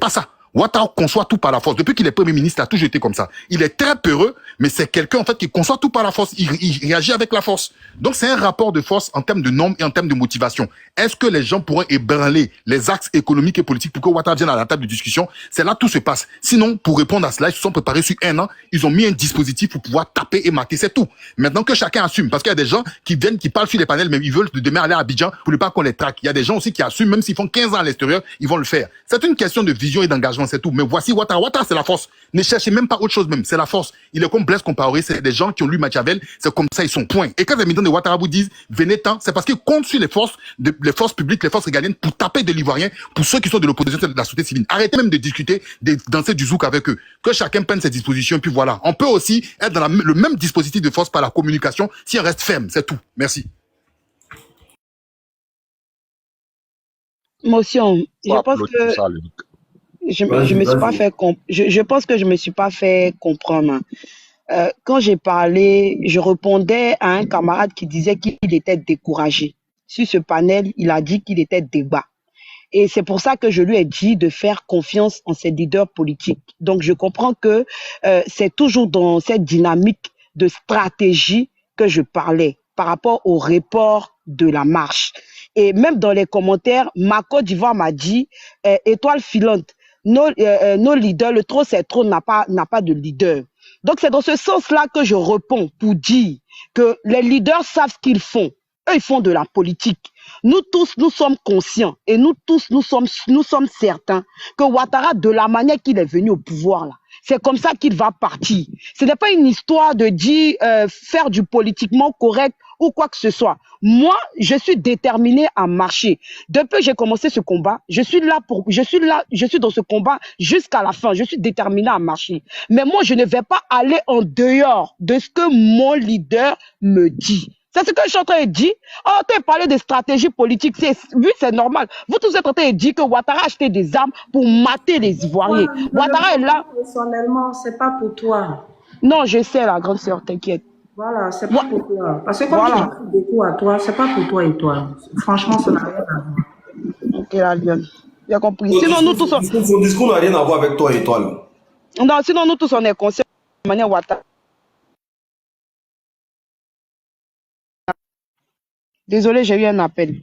pas ça. Ouattara conçoit tout par la force. Depuis qu'il est Premier ministre, il a toujours été comme ça. Il est très peureux, mais c'est quelqu'un en fait qui conçoit tout par la force. Il réagit avec la force. Donc c'est un rapport de force en termes de normes et en termes de motivation. Est-ce que les gens pourraient ébranler les axes économiques et politiques pour que Ouattara vienne à la table de discussion? C'est là que tout se passe. Sinon, pour répondre à cela, ils se sont préparés sur un an. Ils ont mis un dispositif pour pouvoir taper et mater. C'est tout. Maintenant que chacun assume, parce qu'il y a des gens qui viennent, qui parlent sur les panels, mais ils veulent demain aller à Abidjan pour ne pas qu'on les traque. Il y a des gens aussi qui assument, même s'ils font 15 ans à l'extérieur, ils vont le faire. C'est une question de vision et d'engagement, c'est tout. Mais voici Ouattara. Ouattara, c'est la force. Ne cherchez même pas autre chose même. C'est la force. Il est comme Blaise Compaoré. C'est des gens qui ont lu Machiavel. C'est comme ça, ils sont point. Et quand les militants de Ouattara vous disent, venez tant, c'est parce qu'ils comptent sur les forces publiques, les forces régaliennes pour taper des Ivoiriens, pour ceux qui sont de l'opposition de la société civile. Arrêtez même de discuter, de danser du zouk avec eux. Que chacun prenne ses dispositions, puis voilà. On peut aussi être dans le même dispositif de force par la communication si on reste ferme. C'est tout. Merci. Motion. Je pense que je me suis pas fait je pense que je me suis pas fait comprendre. Quand j'ai parlé, je répondais à un camarade qui disait qu'il était découragé. Sur ce panel, il a dit qu'il était débat. Et c'est pour ça que je lui ai dit de faire confiance en ses leaders politiques. Donc, je comprends que c'est toujours dans cette dynamique de stratégie que je parlais par rapport au report de la marche. Et même dans les commentaires, ma Côte d'Ivoire m'a dit étoile filante, nos leaders, le trop c'est trop n'a pas de leader. Donc, c'est dans ce sens-là que je réponds pour dire que les leaders savent ce qu'ils font. Eux, ils font de la politique. Nous tous, nous sommes conscients et nous tous, nous sommes certains que Ouattara, de la manière qu'il est venu au pouvoir, là, c'est comme ça qu'il va partir. Ce n'est pas une histoire de dire faire du politiquement correct ou quoi que ce soit. Moi, je suis déterminé à marcher. Depuis que j'ai commencé ce combat, je suis dans ce combat jusqu'à la fin. Je suis déterminé à marcher. Mais moi, je ne vais pas aller en dehors de ce que mon leader me dit. C'est ce que je suis en train de dire. Oh, tu as parlé de stratégie politique. Oui, c'est normal. Vous tous êtes en train de dire que Ouattara a acheté des armes pour mater les Ivoiriens. Ouattara est là. Personnellement, c'est pas pour toi. Non, je sais, la grande sœur, t'inquiète. Voilà, c'est pas pour toi. Parce que comme tu as beaucoup à toi, c'est pas pour toi et toi. Franchement, ça n'a rien à voir. Ok, la lionne. J'ai compris. Sinon, nous tous. Son discours n'a rien à voir avec toi et toi, là. Non, sinon, nous tous, on est conscients de la manière Ouattara. Désolé, j'ai eu un appel.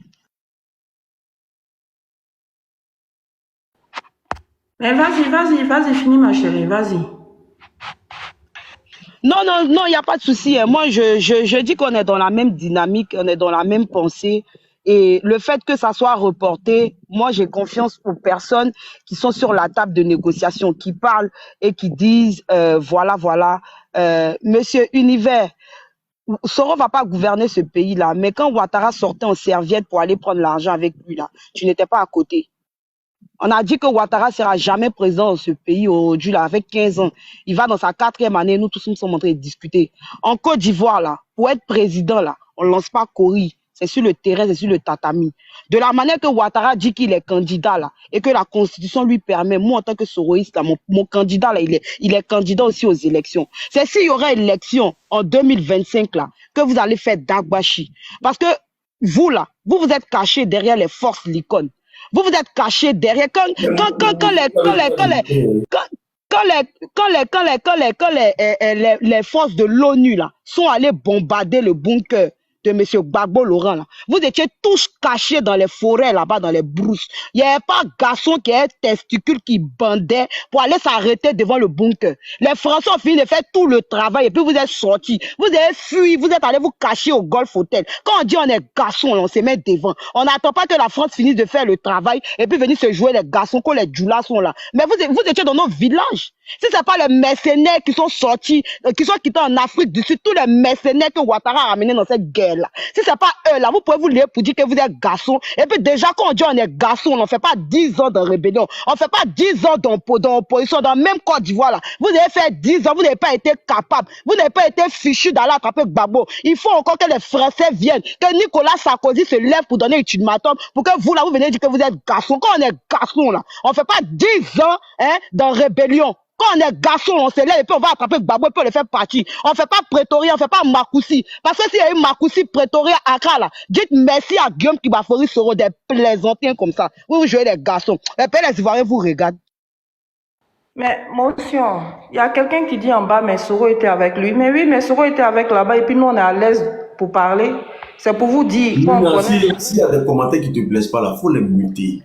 Mais vas-y, finis ma chérie, vas-y. Non, il n'y a pas de souci. Moi, je dis qu'on est dans la même dynamique, on est dans la même pensée. Et le fait que ça soit reporté, moi, j'ai confiance aux personnes qui sont sur la table de négociation, qui parlent et qui disent, voilà, Monsieur Univers, Soro va pas gouverner ce pays-là, mais quand Ouattara sortait en serviette pour aller prendre l'argent avec lui, là, tu n'étais pas à côté. On a dit que Ouattara sera jamais président dans ce pays aujourd'hui, là, avec 15 ans. Il va dans sa 4e année, nous tous nous sommes en train de discuter. En Côte d'Ivoire, là, pour être président, là, on ne lance pas Cori. C'est sur le terrain, c'est sur le tatami. De la manière que Ouattara dit qu'il est candidat, là, et que la Constitution lui permet, moi, en tant que soroïste, là, mon candidat, là, il est candidat aussi aux élections. C'est s'il y aurait élection en 2025, là, que vous allez faire Dagbashi. Parce que vous, là, vous êtes cachés derrière les forces l'icône. Vous êtes cachés derrière quand les forces de l'ONU là sont allées bombarder le bunker de M. Gbagbo Laurent là. Vous étiez tous cachés dans les forêts là-bas, dans les brousses. Il n'y avait pas un garçon qui avait testicule qui bandait pour aller s'arrêter devant le bunker. Les Français ont fini de faire tout le travail et puis vous êtes sortis. Vous avez fui, vous êtes allés vous cacher au Golf Hotel. Quand on dit on est garçon, on se met devant. On n'attend pas que la France finisse de faire le travail et puis venir se jouer les garçons quand les djoulas sont là. Mais vous étiez dans nos villages. Si ce n'est pas les mercenaires qui sont sortis, qui sont quittés en Afrique du Sud, tous les mercenaires que Ouattara a ramenés dans cette guerre-là, si ce n'est pas eux, là, vous pouvez vous lire pour dire que vous êtes garçon. Et puis déjà, quand on dit on est garçon, on ne fait pas 10 ans de rébellion, on ne fait pas 10 ans d'opposition dans le même Côte d'Ivoire. Là. Vous avez fait 10 ans, vous n'avez pas été capable, vous n'avez pas été fichu d'aller attraper Gbagbo. Il faut encore que les Français viennent, que Nicolas Sarkozy se lève pour donner un ultimatum, pour que vous, là, vous venez dire que vous êtes garçon. Quand on est garçon, là, on ne fait pas 10 ans dans rébellion. Quand on est garçon, on se lève et puis on va attraper Gbagbo et puis on le fait partir. On ne fait pas Pretoria, on ne fait pas Makoussi. Parce que s'il y a eu Makoussi, Pretoria, Accra, là, dites merci à Guillaume Kibafori Soro des plaisantins comme ça. Vous jouez les garçons. Et puis les Ivoiriens vous regardent. Mais motion, il y a quelqu'un qui dit en bas, mais Soro était avec lui. Mais oui, mais Soro était avec là-bas et puis nous on est à l'aise pour parler. C'est pour vous dire. S'il y a des commentaires qui ne te plaisent pas là, il faut les muter.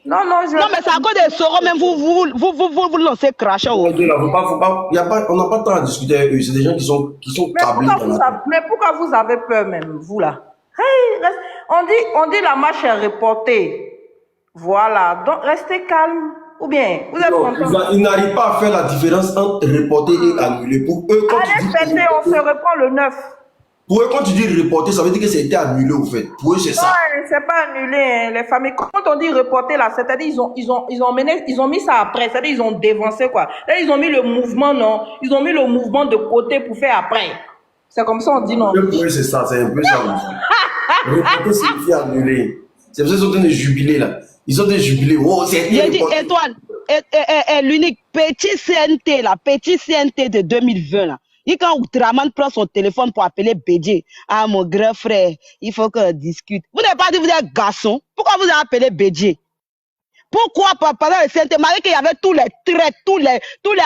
Non, mais c'est à cause de Soro, même vous lancez cracher au on n'a pas de temps à discuter avec eux. C'est des gens qui sont câblés. Mais pourquoi vous avez peur même, vous là? Hey, on dit la marche est reportée. Voilà, donc restez calme. Ou bien, vous êtes content. Ils n'arrivent pas à faire la différence entre reporter et annuler. Pour eux, quand allez fêter, on se reprend le 9. Pour eux, quand tu dis reporter, ça veut dire que ça a été annulé au fait. Pour eux, c'est ça. Non, c'est pas annulé, hein, les familles. Quand on dit reporter là, c'est-à-dire ils ont mis ça après, c'est-à-dire ils ont dévancé quoi. Là, ils ont mis le mouvement, non. Ils ont mis le mouvement de côté pour faire après. C'est comme ça on dit non. Pour eux, c'est ça, c'est un peu ça. Reporter signifie annuler. C'est pour ça qu'ils sont en train de jubiler là. Ils sont en train de jubiler. Oh, c'est dit Étoile, l'unique petit CNT là, petit CNT de 2020 là. Et quand Outraman prend son téléphone pour appeler Bédié, ah mon grand frère, il faut qu'on discute. Vous n'avez pas dit que vous êtes garçon. Pourquoi vous avez appelé Bédié? Pourquoi pendant le CNT, malgré qu'il y avait tous les traits, tous les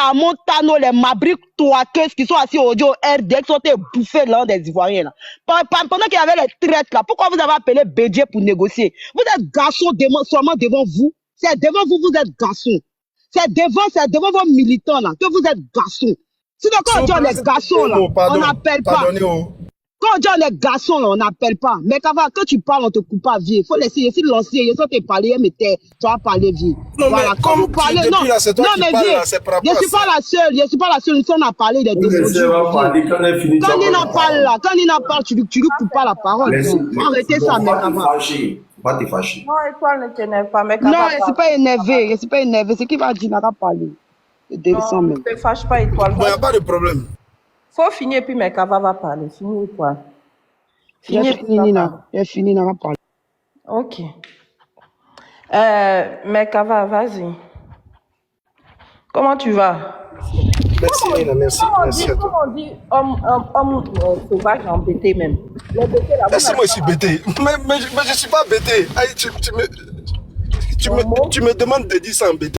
Amontano, les Mabriques, Touakes qui sont assis au RDX, qui ont été bouffés là des Ivoiriens là. Pendant qu'il y avait les traites là, pourquoi vous avez appelé Bédié pour négocier? Vous êtes garçon seulement devant vous. C'est devant vous, vous êtes garçon. C'est devant vos militants là que vous êtes garçon. Sinon, quand on dit on est garçon, là, on n'appelle pas. Quand on dit on est garçon, là, on n'appelle pas. Mais quand tu parles, on te coupe pas, vieux. Il faut laisser, essayer de lancer. Il faut te parler, mais tu vas parler, vieux. Non, voilà. Mais comme vous parlez, non, là, toi non, mais vieux, je suis pas la seule. Je suis pas la seule. Nous sommes à parler des deux. Quand il en parle, là, quand il en parle, tu lui coupes pas la parole. Arrêtez ça, mec, avant. Pas te fâcher. Non, Étoile ne t'énerve pas, mec. Non, je suis pas énervé. Je suis pas énervé. C'est qui va dire, n'a pas parlé. Non, ne te fâche pas, Étoile. Il n'y a pas de problème. Faut finir, puis Mekava va parler. Fini, Étoile. J'ai fini, Nina. J'ai fini, Nina va parler. Ok. Mekava, vas-y. Comment tu vas? Merci, Nina, merci. Merci à toi. Comment on dit homme sauvage embêté même? Est-ce que moi je suis bêté? Mais je ne suis pas bêté. Tu me demandes de dire ça embêté.